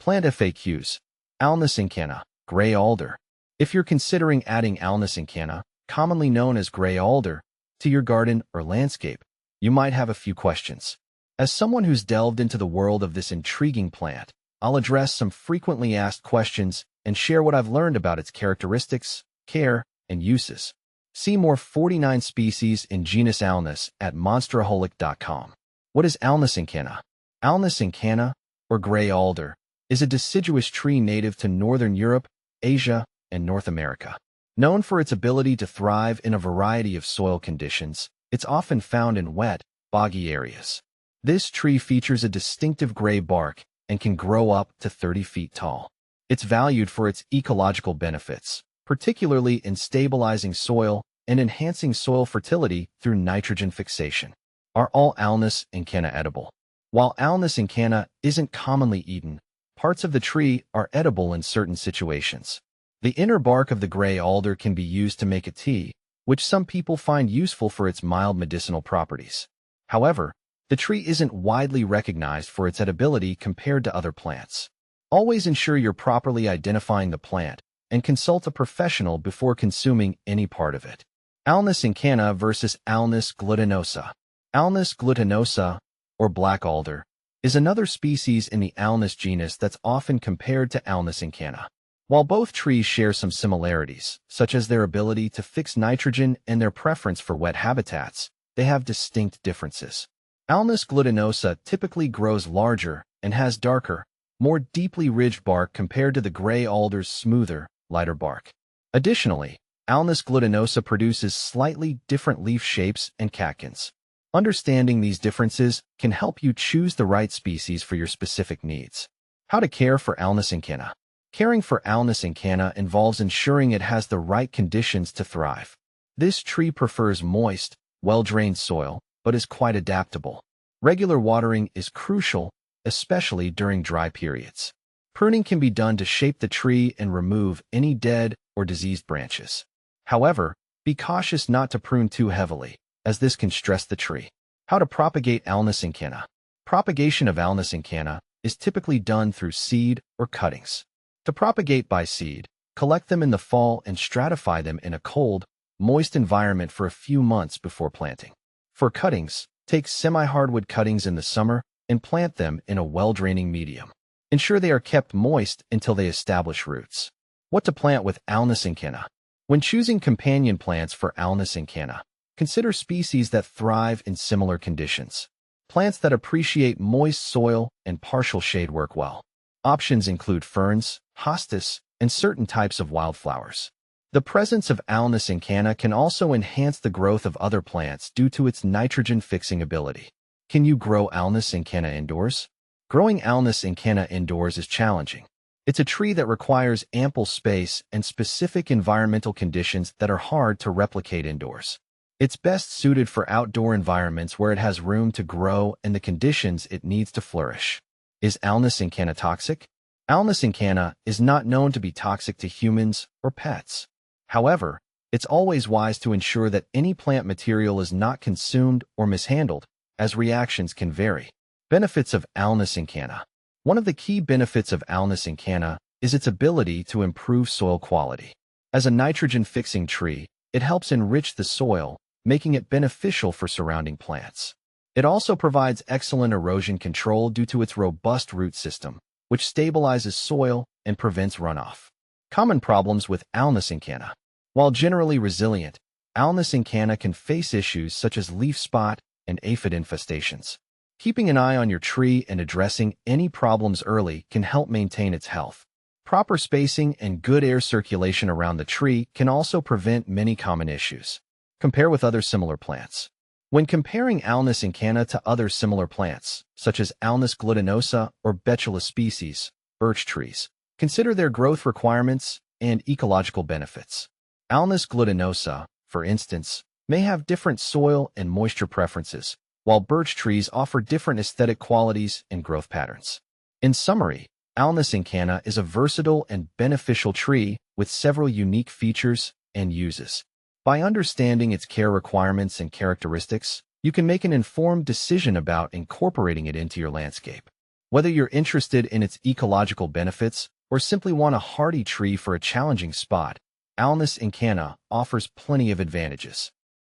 Plant FAQs. Alnus incana, gray alder. If you're considering adding Alnus incana, commonly known as gray alder, to your garden or landscape, you might have a few questions. As someone who's delved into the world of this intriguing plant, I'll address some frequently asked questions and share what I've learned about its characteristics, care, and uses. See more 49 species in genus Alnus at monsteraholic.com. What is Alnus incana? Alnus incana, or gray alder, is a deciduous tree native to northern Europe, Asia, and North America. Known for its ability to thrive in a variety of soil conditions, it's often found in wet, boggy areas. This tree features a distinctive gray bark and can grow up to 30 feet tall. It's valued for its ecological benefits, particularly in stabilizing soil and enhancing soil fertility through nitrogen fixation. Are all Alnus incana edible? While Alnus incana isn't commonly eaten, parts of the tree are edible in certain situations. The inner bark of the gray alder can be used to make a tea, which some people find useful for its mild medicinal properties. However, the tree isn't widely recognized for its edibility compared to other plants. Always ensure you're properly identifying the plant and consult a professional before consuming any part of it. Alnus incana versus Alnus glutinosa. Alnus glutinosa, or black alder, is another species in the Alnus genus that's often compared to Alnus incana. While both trees share some similarities, such as their ability to fix nitrogen and their preference for wet habitats, they have distinct differences. Alnus glutinosa typically grows larger and has darker, more deeply ridged bark compared to the gray alder's smoother, lighter bark. Additionally, Alnus glutinosa produces slightly different leaf shapes and catkins. Understanding these differences can help you choose the right species for your specific needs. How to care for Alnus incana. Caring for Alnus incana involves ensuring it has the right conditions to thrive. This tree prefers moist, well-drained soil, but is quite adaptable. Regular watering is crucial, especially during dry periods. Pruning can be done to shape the tree and remove any dead or diseased branches. However, be cautious not to prune too heavily, as this can stress the tree. How to propagate Alnus incana. Propagation of Alnus incana is typically done through seed or cuttings. To propagate by seed, collect them in the fall and stratify them in a cold, moist environment for a few months before planting. For cuttings, take semi-hardwood cuttings in the summer and plant them in a well-draining medium. Ensure they are kept moist until they establish roots. What to plant with Alnus incana. When choosing companion plants for Alnus incana, consider species that thrive in similar conditions. Plants that appreciate moist soil and partial shade work well. Options include ferns, hostas, and certain types of wildflowers. The presence of Alnus incana can also enhance the growth of other plants due to its nitrogen-fixing ability. Can you grow Alnus incana indoors? Growing Alnus incana indoors is challenging. It's a tree that requires ample space and specific environmental conditions that are hard to replicate indoors. It's best suited for outdoor environments where it has room to grow and the conditions it needs to flourish. Is Alnus incana toxic? Alnus incana is not known to be toxic to humans or pets. However, it's always wise to ensure that any plant material is not consumed or mishandled, as reactions can vary. Benefits of Alnus incana. One of the key benefits of Alnus incana is its ability to improve soil quality. As a nitrogen-fixing tree, it helps enrich the soil, making it beneficial for surrounding plants. It also provides excellent erosion control due to its robust root system, which stabilizes soil and prevents runoff. Common problems with Alnus incana. While generally resilient, Alnus incana can face issues such as leaf spot and aphid infestations. Keeping an eye on your tree and addressing any problems early can help maintain its health. Proper spacing and good air circulation around the tree can also prevent many common issues. Compare with other similar plants. When comparing Alnus incana to other similar plants, such as Alnus glutinosa or betula species, birch trees, consider their growth requirements and ecological benefits. Alnus glutinosa, for instance, may have different soil and moisture preferences, while birch trees offer different aesthetic qualities and growth patterns. In summary, Alnus incana is a versatile and beneficial tree with several unique features and uses. By understanding its care requirements and characteristics, you can make an informed decision about incorporating it into your landscape. Whether you're interested in its ecological benefits or simply want a hardy tree for a challenging spot, Alnus incana offers plenty of advantages.